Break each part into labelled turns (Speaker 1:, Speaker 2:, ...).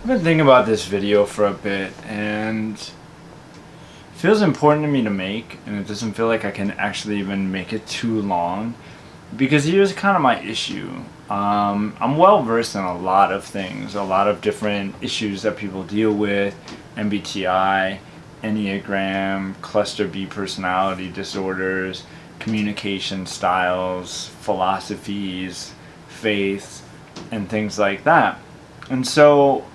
Speaker 1: I've been thinking about this video for a bit, and it feels important to me to make, and it doesn't feel like I can actually even make it too long, because here's kind of my issue. I'm well versed in a lot of things, a lot of different issues that people deal with: MBTI, Enneagram, cluster B personality disorders, communication styles, philosophies, faiths, and things like that. And so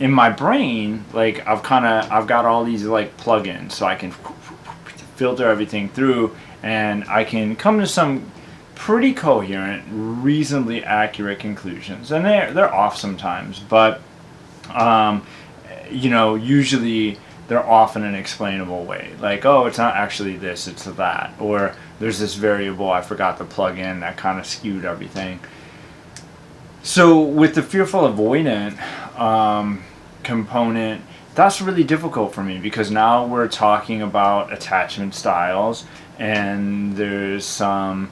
Speaker 1: in my brain, like I've got all these like plugins, so I can filter everything through, and I can come to some pretty coherent, reasonably accurate conclusions. And they're off sometimes, but usually they're off in an explainable way. Like, oh, it's not actually this, it's that, or there's this variable I forgot to plug in that kind of skewed everything. So with the fearful avoidant component, that's really difficult for me, because now we're talking about attachment styles, and there's some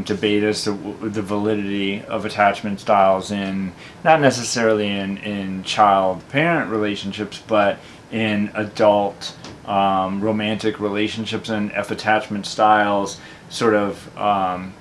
Speaker 1: debate as to the validity of attachment styles in, not necessarily in child-parent relationships, but in adult romantic relationships, and if attachment styles sort of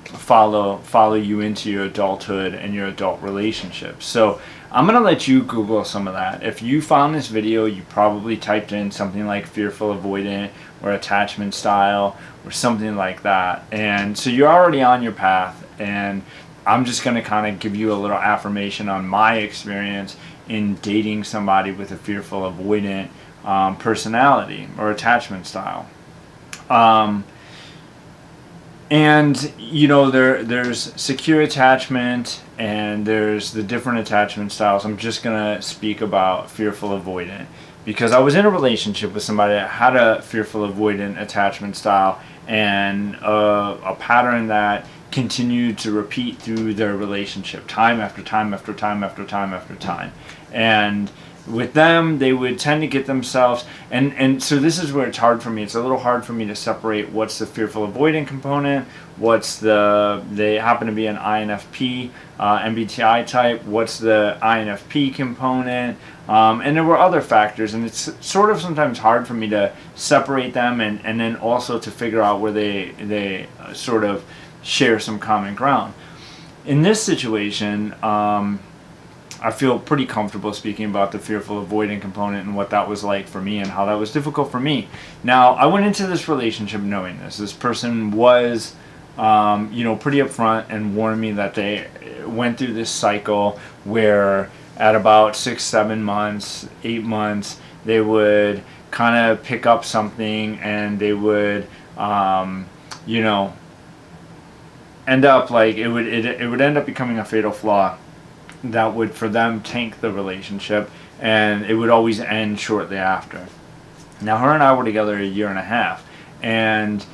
Speaker 1: follow you into your adulthood and your adult relationships. So I'm going to let you Google some of that. If you found this video, you probably typed in something like fearful avoidant or attachment style or something like that. And so you're already on your path, and I'm just going to kind of give you a little affirmation on my experience in dating somebody with a fearful avoidant personality or attachment style. And there's secure attachment, and there's the different attachment styles. I'm just gonna speak about fearful avoidant, because I was in a relationship with somebody that had a fearful avoidant attachment style, and a pattern that continued to repeat through their relationship, time after time after time after time after time. And with them, they would tend to get themselves, and so this is where it's hard for me. It's a little hard for me to separate what's the fearful avoidant component, they happen to be an INFP, MBTI type, what's the INFP component, and there were other factors, and it's sort of sometimes hard for me to separate them, and then also to figure out where they sort of share some common ground. In this situation, I feel pretty comfortable speaking about the fearful avoidant component and what that was like for me and how that was difficult for me. Now, I went into this relationship knowing this. This person was, pretty upfront and warned me that they went through this cycle where at about 6, 7 months, 8 months, they would kind of pick up something, and they would, end up like it would end up becoming a fatal flaw that would, for them, tank the relationship, and it would always end shortly after. Now, her and I were together 1.5 years, and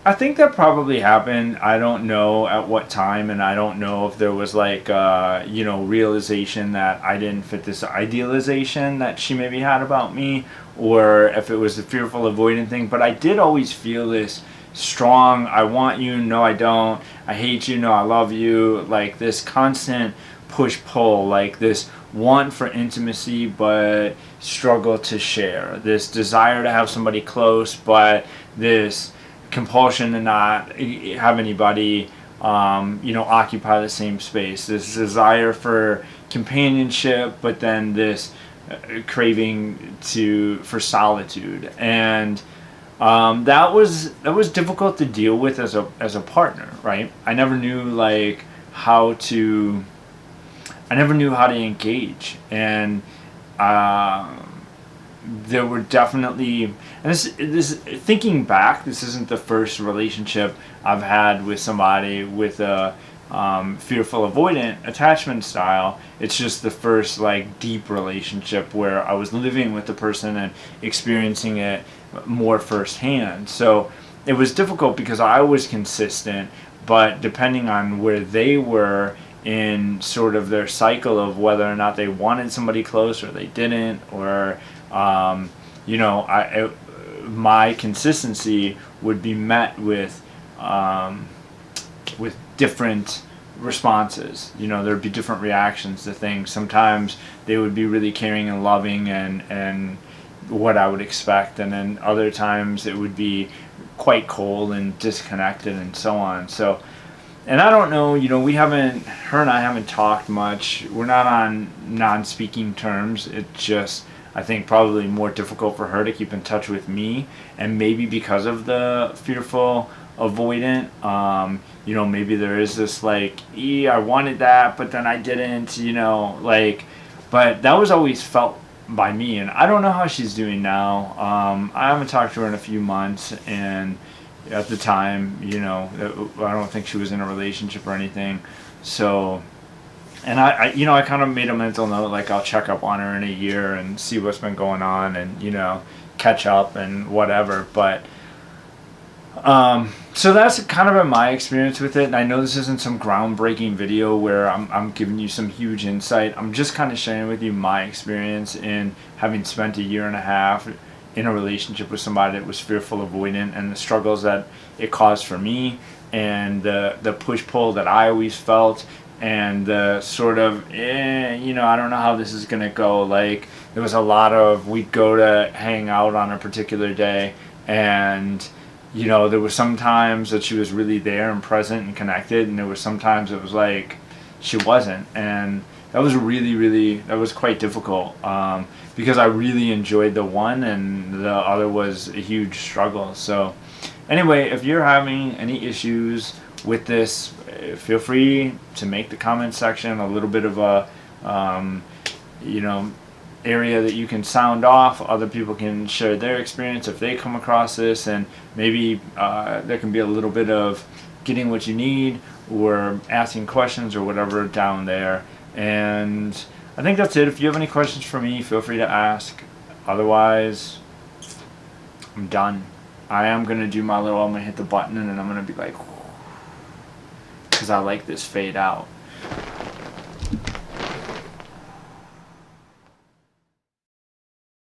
Speaker 1: I think that probably happened. I don't know at what time, and I don't know if there was like realization that I didn't fit this idealization that she maybe had about me, or if it was the fearful avoidant thing. But I did always feel this strong, I want you, no I don't, I hate you, no I love you, like this constant push-pull, like this want for intimacy but struggle to share, this desire to have somebody close but this compulsion to not have anybody occupy the same space, this desire for companionship but then this craving for solitude. And that was difficult to deal with as a partner, right? I never knew how to engage, and there were definitely, and this thinking back, this isn't the first relationship I've had with somebody with a fearful avoidant attachment style. It's just the first deep relationship where I was living with the person and experiencing it more firsthand. So it was difficult because I was consistent, but depending on where they were in sort of their cycle of whether or not they wanted somebody close or they didn't, or my consistency would be met with different responses. You know, there'd be different reactions to things. Sometimes they would be really caring and loving and what I would expect, and then other times it would be quite cold and disconnected and so on. So, and I don't know, you know, her and I haven't talked much. We're not on non-speaking terms. It just, I think, probably more difficult for her to keep in touch with me, and maybe because of the fearful avoidant, you know, maybe there is this like, I wanted that, but then I didn't, you know, like, but that was always felt by me, and I don't know how she's doing now. I haven't talked to her in a few months, and at the time, you know, I don't think she was in a relationship or anything. So, and you know, I kind of made a mental note, like I'll check up on her in a year and see what's been going on, and you know, catch up and whatever. But so that's kind of been my experience with it, and I know this isn't some groundbreaking video where I'm giving you some huge insight. I'm just kind of sharing with you my experience in having spent a year and a half in a relationship with somebody that was fearful avoidant, and the struggles that it caused for me, and the push-pull that I always felt, and the sort of, you know, I don't know how this is going to go. Like, there was a lot of, we'd go to hang out on a particular day, and you know, there were some times that she was really there and present and connected, and there were sometimes it was like she wasn't, and that was that was quite difficult, because I really enjoyed the one and the other was a huge struggle. So anyway, if you're having any issues with this, feel free to make the comment section a little bit of a you know, area that you can sound off. Other people can share their experience if they come across this, and maybe there can be a little bit of getting what you need or asking questions or whatever down there. And I think that's it. If you have any questions for me, feel free to ask. Otherwise, I'm done. I am going to do my little, I'm going to hit the button and then I'm going to be like, because I like this fade out.